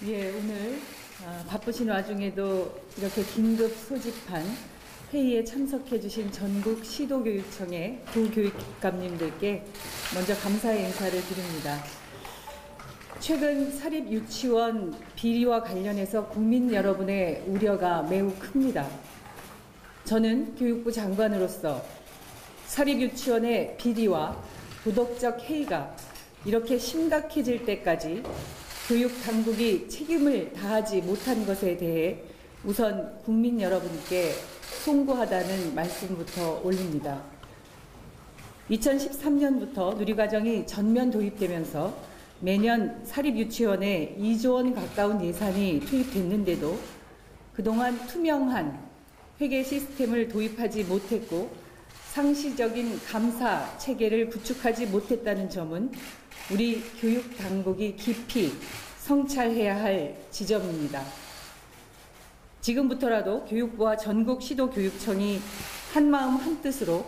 예, 오늘 바쁘신 와중에도 이렇게 긴급 소집한 회의에 참석해 주신 전국 시도교육청의 부교육감님들께 먼저 감사의 인사를 드립니다. 최근 사립유치원 비리와 관련해서 국민 여러분의 우려가 매우 큽니다. 저는 교육부 장관으로서 사립유치원의 비리와 도덕적 해이가 이렇게 심각해질 때까지 교육당국이 책임을 다하지 못한 것에 대해 우선 국민 여러분께 송구하다는 말씀부터 올립니다. 2013년부터 누리과정이 전면 도입되면서 매년 사립유치원에 2조 원 가까운 예산이 투입됐는데도 그동안 투명한 회계 시스템을 도입하지 못했고 상시적인 감사 체계를 구축하지 못했다는 점은 우리 교육당국이 깊이 성찰해야 할 지점입니다. 지금부터라도 교육부와 전국 시도교육청이 한마음 한뜻으로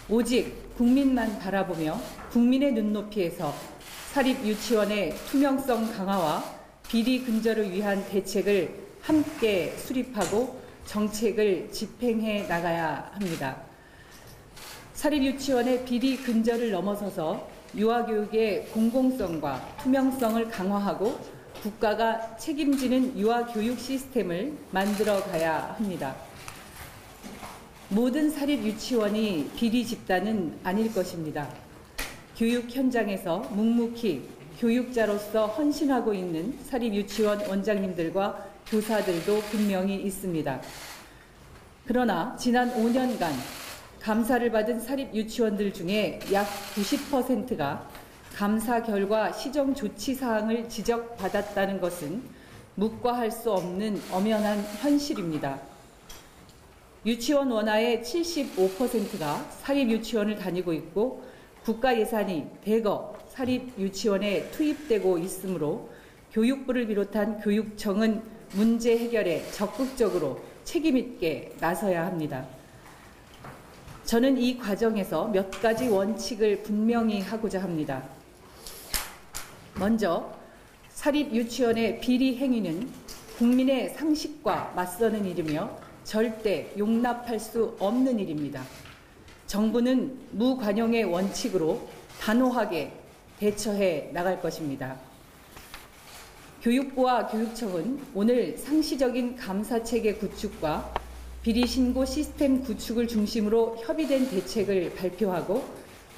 오직 국민만 바라보며 국민의 눈높이에서 사립유치원의 투명성 강화와 비리 근절을 위한 대책을 함께 수립하고 정책을 집행해 나가야 합니다. 사립유치원의 비리 근절을 넘어서서 유아교육의 공공성과 투명성을 강화하고 국가가 책임지는 유아교육 시스템을 만들어 가야 합니다. 모든 사립유치원이 비리 집단은 아닐 것입니다. 교육 현장에서 묵묵히 교육자로서 헌신하고 있는 사립유치원 원장님들과 교사들도 분명히 있습니다. 그러나 지난 5년간 감사를 받은 사립유치원들 중에 약 90%가 감사 결과 시정 조치 사항을 지적받았다는 것은 묵과할 수 없는 엄연한 현실입니다. 유치원 원화의 75%가 사립유치원을 다니고 있고 국가 예산이 대거 사립유치원에 투입되고 있으므로 교육부를 비롯한 교육청은 문제 해결에 적극적으로 책임있게 나서야 합니다. 저는 이 과정에서 몇 가지 원칙을 분명히 하고자 합니다. 먼저 사립유치원의 비리 행위는 국민의 상식과 맞서는 일이며 절대 용납할 수 없는 일입니다. 정부는 무관용의 원칙으로 단호하게 대처해 나갈 것입니다. 교육부와 교육청은 오늘 상시적인 감사체계 구축과 비리신고 시스템 구축을 중심으로 협의된 대책을 발표하고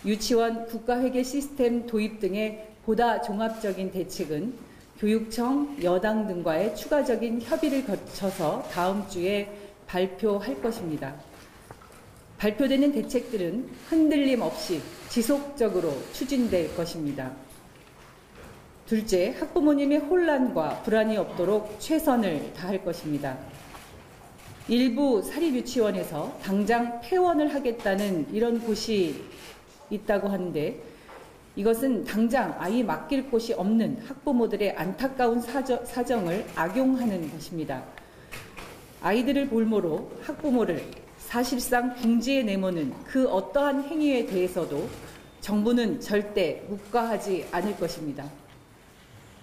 유치원 국가회계 시스템 도입 등의 보다 종합적인 대책은 교육청, 여당 등과의 추가적인 협의를 거쳐서 다음 주에 발표할 것입니다. 발표되는 대책들은 흔들림 없이 지속적으로 추진될 것입니다. 둘째, 학부모님의 혼란과 불안이 없도록 최선을 다할 것입니다. 일부 사립유치원에서 당장 폐원을 하겠다는 이런 곳이 있다고 하는데 이것은 당장 아이 맡길 곳이 없는 학부모들의 안타까운 사정을 악용하는 것입니다. 아이들을 볼모로 학부모를 사실상 궁지에 내모는 그 어떠한 행위에 대해서도 정부는 절대 묵과하지 않을 것입니다.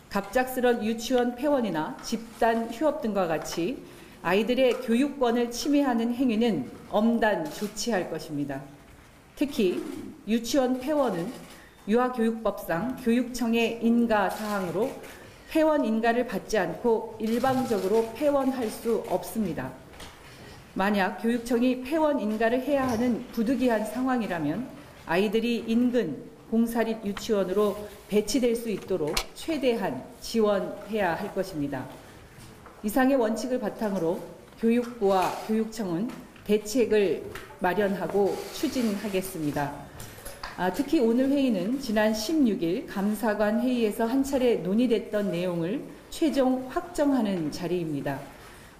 갑작스런 유치원 폐원이나 집단 휴업 등과 같이 아이들의 교육권을 침해하는 행위는 엄단 조치할 것입니다. 특히 유치원 폐원은 유아교육법상 교육청의 인가 사항으로 폐원 인가를 받지 않고 일방적으로 폐원할 수 없습니다. 만약 교육청이 폐원 인가를 해야 하는 부득이한 상황이라면 아이들이 인근 공사립 유치원으로 배치될 수 있도록 최대한 지원해야 할 것입니다. 이상의 원칙을 바탕으로 교육부와 교육청은 대책을 마련하고 추진하겠습니다. 특히 오늘 회의는 지난 16일 감사관 회의에서 한 차례 논의됐던 내용을 최종 확정하는 자리입니다.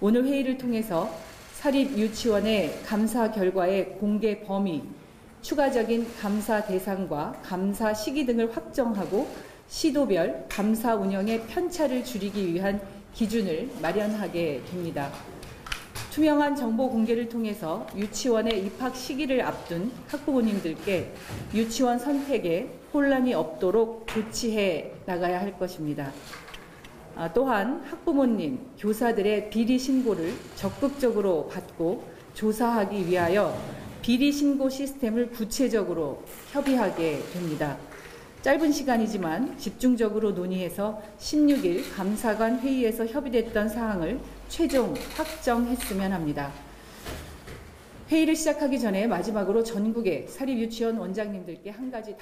오늘 회의를 통해서 사립유치원의 감사 결과의 공개 범위, 추가적인 감사 대상과 감사 시기 등을 확정하고 시도별 감사 운영의 편차를 줄이기 위한 기준을 마련하게 됩니다. 투명한 정보 공개를 통해서 유치원의 입학 시기를 앞둔 학부모님들께 유치원 선택에 혼란이 없도록 조치해 나가야 할 것입니다. 또한 학부모님, 교사들의 비리 신고를 적극적으로 받고 조사하기 위하여 비리 신고 시스템을 구체적으로 협의하게 됩니다. 짧은 시간이지만 집중적으로 논의해서 16일 감사관 회의에서 협의됐던 사항을 최종 확정했으면 합니다. 회의를 시작하기 전에 마지막으로 전국의 사립유치원 원장님들께 한 가지